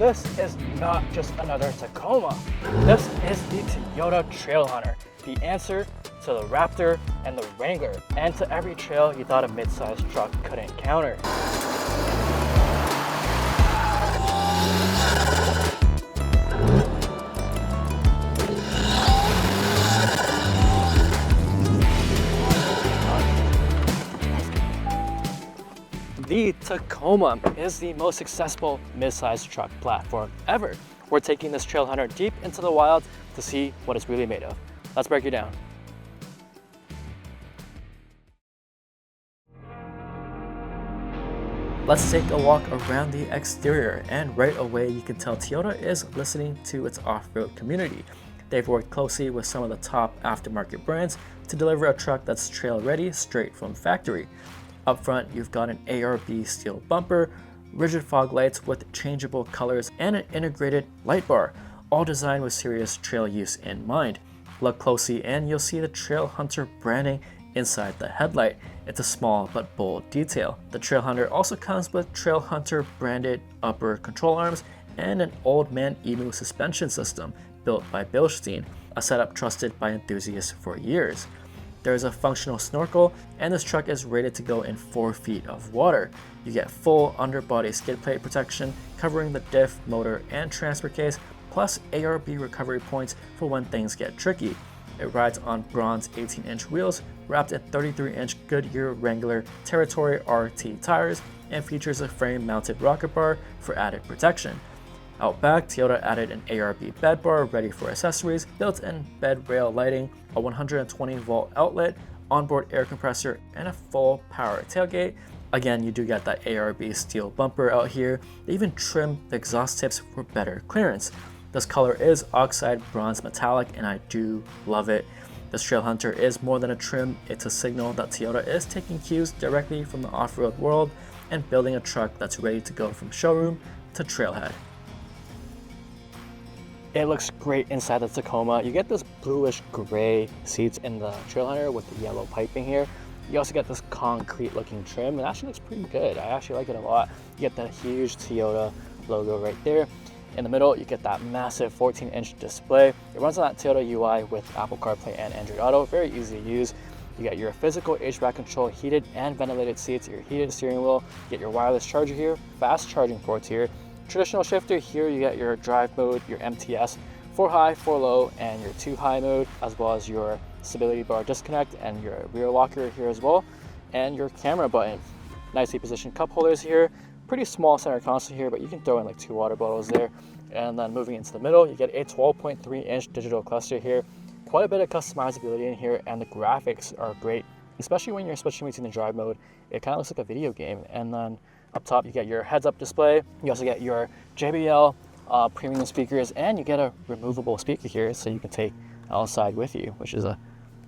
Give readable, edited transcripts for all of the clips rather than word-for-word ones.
this is not just another Tacoma. This is the Toyota Trailhunter, the answer to the Raptor and the Wrangler, and to every trail you thought a mid-sized truck could encounter. The Tacoma is the most accessible mid-sized truck platform ever. We're taking this Trailhunter deep into the wild to see what it's really made of. Let's break it down. Let's take a walk around the exterior, and right away you can tell Toyota is listening to its off-road community. They've worked closely with some of the top aftermarket brands to deliver a truck that's trail ready straight from factory. Up front, you've got an ARB steel bumper, rigid fog lights with changeable colors, and an integrated light bar, all designed with serious trail use in mind. Look closely and you'll see the Trailhunter branding inside the headlight. It's a small but bold detail. The Trailhunter also comes with Trailhunter branded upper control arms and an old Man Emu suspension system built by Bilstein, a setup trusted by enthusiasts for years. There is a functional snorkel, and this truck is rated to go in 4 feet of water. You get full underbody skid plate protection covering the diff, motor, and transfer case, plus ARB recovery points for when things get tricky. It rides on bronze 18-inch wheels wrapped in 33-inch Goodyear Wrangler Territory RT tires, and features a frame-mounted rocker bar for added protection. Out back, Toyota added an ARB bed bar ready for accessories, built-in bed rail lighting, a 120-volt outlet, onboard air compressor, and a full power tailgate. Again, you do get that ARB steel bumper out here. They even trimmed the exhaust tips for better clearance. This color is Oxide Bronze Metallic, and I do love it. This Trailhunter is more than a trim, it's a signal that Toyota is taking cues directly from the off-road world and building a truck that's ready to go from showroom to trailhead. It looks great inside the Tacoma. You get this bluish gray seats in the Trailhunter with the yellow piping here. You also get this concrete looking trim. It actually looks pretty good. I actually like it a lot. You get the huge Toyota logo right there. In the middle, you get that massive 14-inch display. It runs on that Toyota UI with Apple CarPlay and Android Auto. Very easy to use. You get your physical HVAC control, heated and ventilated seats, your heated steering wheel. You get your wireless charger here, fast charging ports here. Traditional shifter here, you get your drive mode, your MTS, 4 high, 4 low, and your 2 high mode, as well as your stability bar disconnect and your rear locker here as well, and your camera button. Nicely positioned cup holders here, pretty small center console here, but you can throw in like 2 water bottles there. And then moving into the middle, you get a 12.3-inch digital cluster here, quite a bit of customizability in here, and the graphics are great, especially when you're switching between the drive mode. It kind of looks like a video game. And then up top, you get your heads-up display. You also get your JBL premium speakers, and you get a removable speaker here so you can take outside with you, which is a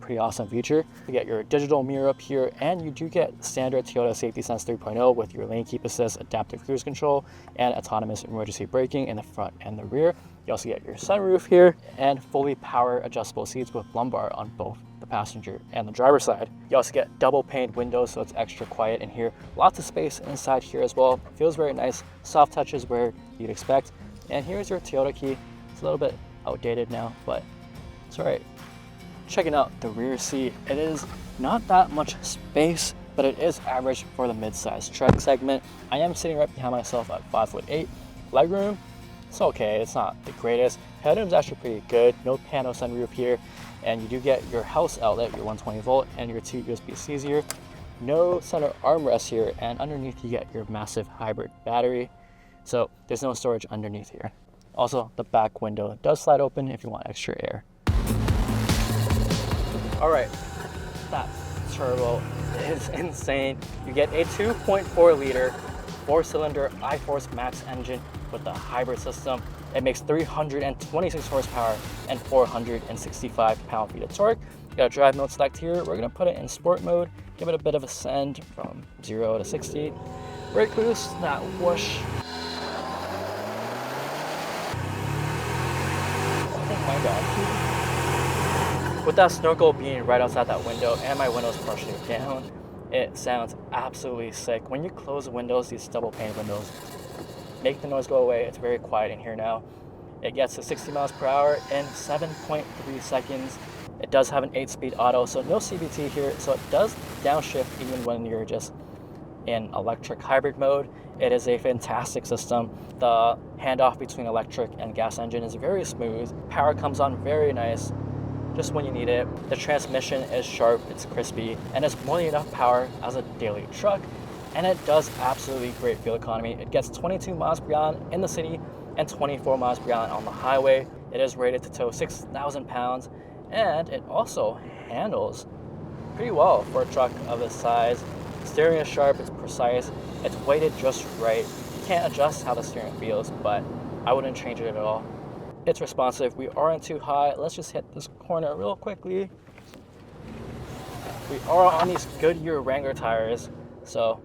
pretty awesome feature. You get your digital mirror up here, and you do get standard Toyota Safety Sense 3.0 with your lane keep assist, adaptive cruise control, and autonomous emergency braking in the front and the rear. You also get your sunroof here and fully power adjustable seats with lumbar on both the passenger and the driver's side. You also get double paned windows, so it's extra quiet in here. Lots of space inside here as well. Feels very nice. Soft touches where you'd expect. And here's your Toyota key. It's a little bit outdated now, but it's all right. Checking out the rear seat, it is not that much space, but it is average for the mid-sized truck segment. I am sitting right behind myself at 5'8". Legroom, it's okay, it's not the greatest. Headroom's actually pretty good. No panel sunroof here, and you do get your house outlet, your 120 volt, and your 2 USB-Cs here. No center armrest here, and underneath you get your massive hybrid battery. So there's no storage underneath here. Also, the back window does slide open if you want extra air. All right, that turbo is insane. You get a 2.4 liter 4-cylinder iForce Max engine with the hybrid system. It makes 326 horsepower and 465 pound-feet of torque. You got a drive mode select here. We're gonna put it in sport mode, give it a bit of a send from 0 to 60. Brake boost, that whoosh. Oh my God. With that snorkel being right outside that window and my windows partially down, it sounds absolutely sick. When you close the windows, these double pane windows, make the noise go away. It's very quiet in here now. It gets to 60 miles per hour in 7.3 seconds. It does have an 8-speed auto, so no CVT here, so it does downshift even when you're just in electric hybrid mode. It is a fantastic system. The handoff between electric and gas engine is very smooth. Power comes on very nice, just when you need it. The transmission is sharp, it's crispy, and it's more than enough power as a daily truck, and it does absolutely great fuel economy. It gets 22 miles per gallon in the city and 24 miles per gallon on the highway. It is rated to tow 6,000 pounds, and it also handles pretty well for a truck of this size. Steering is sharp, it's precise, it's weighted just right. You can't adjust how the steering feels, but I wouldn't change it at all. It's responsive. We aren't too high. Let's just hit this corner real quickly. We are on these Goodyear Wrangler tires, so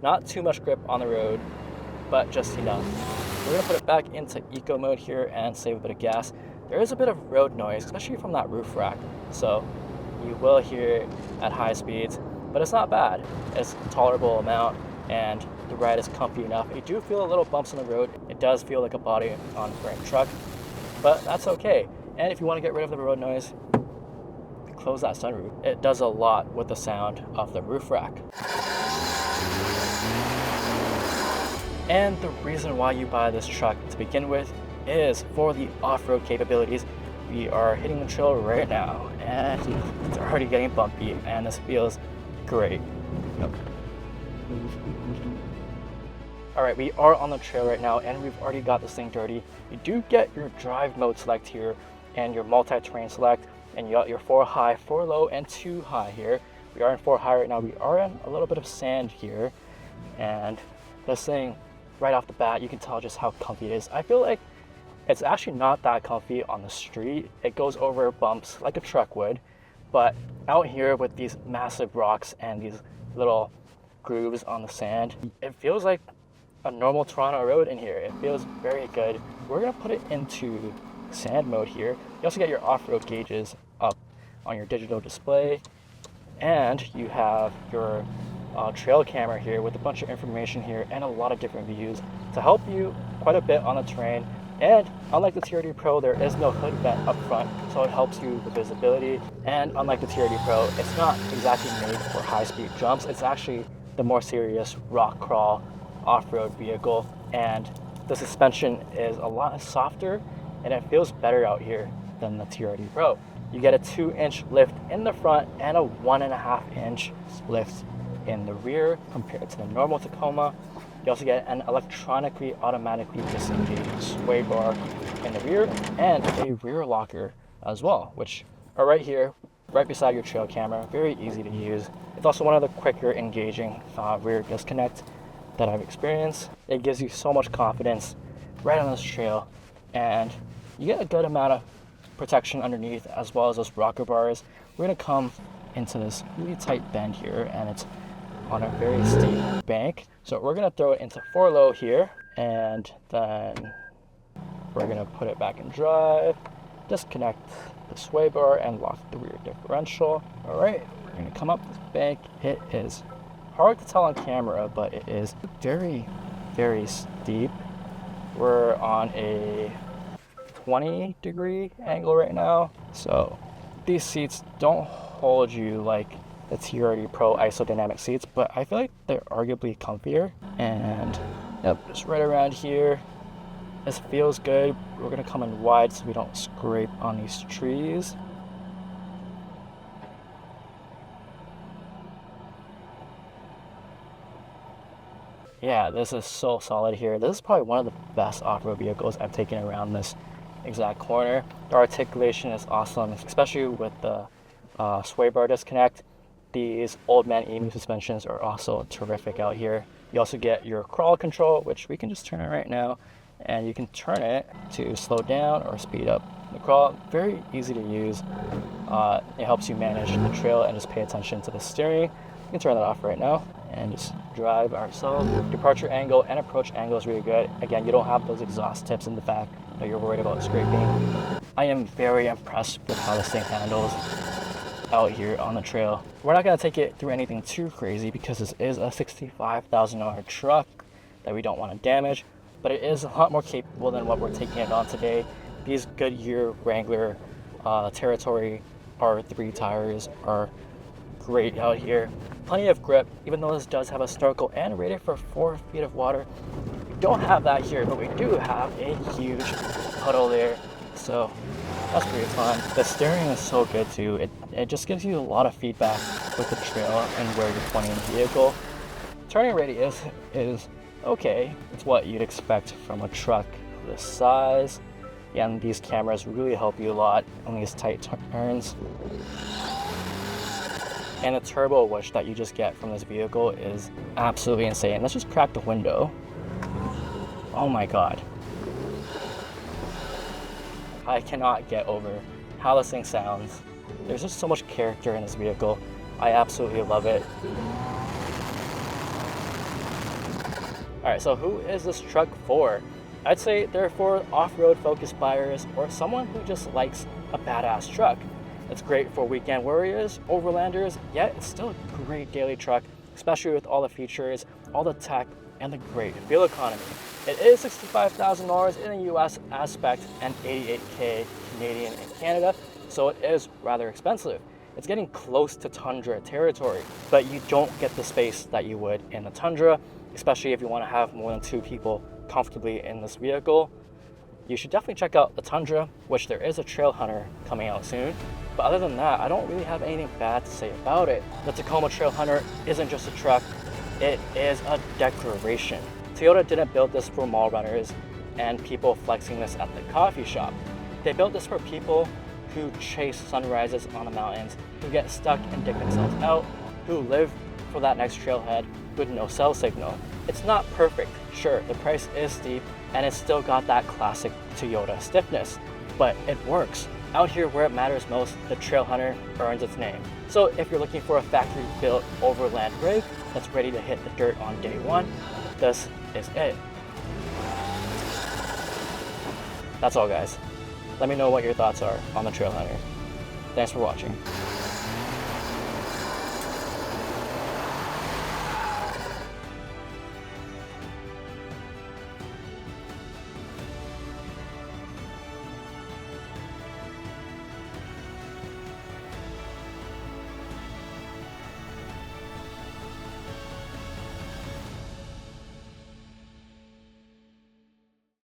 not too much grip on the road, but just enough. We're gonna put it back into eco mode here and save a bit of gas. There is a bit of road noise, especially from that roof rack, so you will hear it at high speeds, but it's not bad. It's a tolerable amount, and the ride is comfy enough. You do feel a little bumps on the road. It does feel like a body on frame truck, but that's okay. And if you want to get rid of the road noise, close that sunroof. It does a lot with the sound of the roof rack. And the reason why you buy this truck to begin with is for the off-road capabilities. We are hitting the trail right now, and it's already getting bumpy, and this feels great. Yep. Alright, we are on the trail right now, and we've already got this thing dirty. You do get your drive mode select here, and your multi-terrain select, and you got your 4 high, 4 low, and 2 high here. We are in 4 high right now. We are in a little bit of sand here, and this thing, right off the bat, you can tell just how comfy it is. I feel like it's actually not that comfy on the street. It goes over bumps like a truck would, but out here with these massive rocks and these little grooves on the sand, it feels like a normal Toronto road in here. It feels very good. We're gonna put it into sand mode here. You also get your off-road gauges up on your digital display, and you have your trail camera here with a bunch of information here and a lot of different views to help you quite a bit on the terrain. And unlike the TRD Pro, there is no hood vent up front, so it helps you with visibility. And unlike the TRD Pro, it's not exactly made for high-speed jumps. It's actually the more serious rock crawl off-road vehicle, and the suspension is a lot softer and it feels better out here than the TRD Pro. You get a 2-inch lift in the front and a 1.5-inch lift in the rear compared to the normal Tacoma. You also get an electronically automatically disengaged sway bar in the rear and a rear locker as well, which are right here, right beside your trail camera. Very easy to use. It's also one of the quicker engaging rear disconnect that I've experienced. It gives you so much confidence right on this trail, and you get a good amount of protection underneath as well as those rocker bars. We're gonna come into this really tight bend here, and it's on a very steep bank. So we're gonna throw it into 4 low here, and then we're gonna put it back in drive, disconnect the sway bar and lock the rear differential. All right, we're gonna come up this bank. It is hard to tell on camera, but it is very, very steep. We're on a 20-degree angle right now. So these seats don't hold you like the TRD Pro isodynamic seats, but I feel like they're arguably comfier. And yep, just right around here. This feels good. We're gonna come in wide so we don't scrape on these trees. Yeah, this is so solid here. This is probably one of the best off-road vehicles I've taken around this exact corner. The articulation is awesome, especially with the sway bar disconnect. These old Man Emu suspensions are also terrific out here. You also get your crawl control, which we can just turn it right now, and you can turn it to slow down or speed up the crawl. Very easy to use. It helps you manage the trail and just pay attention to the steering. You can turn that off right now and just drive ourselves. Departure angle and approach angle is really good. Again, you don't have those exhaust tips in the back that you're worried about scraping. I am very impressed with how this thing handles out here on the trail. We're not going to take it through anything too crazy because this is a $65,000 truck that we don't want to damage. but it is a lot more capable than what we're taking it on today. These Goodyear Wrangler Territory R3 tires are great out here. Plenty of grip, even though this does have a snorkel and rated for 4 feet of water. We don't have that here, but we do have a huge puddle there, so that's pretty fun. The steering is so good too. It just gives you a lot of feedback with the trail and where you're pointing the vehicle. Turning radius is okay. It's what you'd expect from a truck this size. Yeah, and these cameras really help you a lot on these tight turns. And the turbo whoosh that you just get from this vehicle is absolutely insane. Let's just crack the window. Oh my God. I cannot get over how this thing sounds. There's just so much character in this vehicle. I absolutely love it. All right, so who is this truck for? I'd say they're for off-road focused buyers or someone who just likes a badass truck. It's great for weekend warriors, overlanders, yet it's still a great daily truck, especially with all the features, all the tech, and the great fuel economy. It is $65,000 in the US aspect and $88K Canadian and Canada, so it is rather expensive. It's getting close to Tundra territory, but you don't get the space that you would in the Tundra, especially if you want to have more than 2 people comfortably in this vehicle. You should definitely check out the Tundra, which there is a Trailhunter coming out soon. But other than that, I don't really have anything bad to say about it. The Tacoma Trailhunter isn't just a truck, it is a declaration. Toyota didn't build this for mall runners and people flexing this at the coffee shop. They built this for people who chase sunrises on the mountains, who get stuck and dig themselves out, who live for that next trailhead with no cell signal. It's not perfect, sure, the price is steep and it's still got that classic Toyota stiffness, but it works. Out here where it matters most, the Trailhunter earns its name. So if you're looking for a factory-built overland rig that's ready to hit the dirt on day one, this is it. That's all, guys. Let me know what your thoughts are on the Trailhunter. Thanks for watching.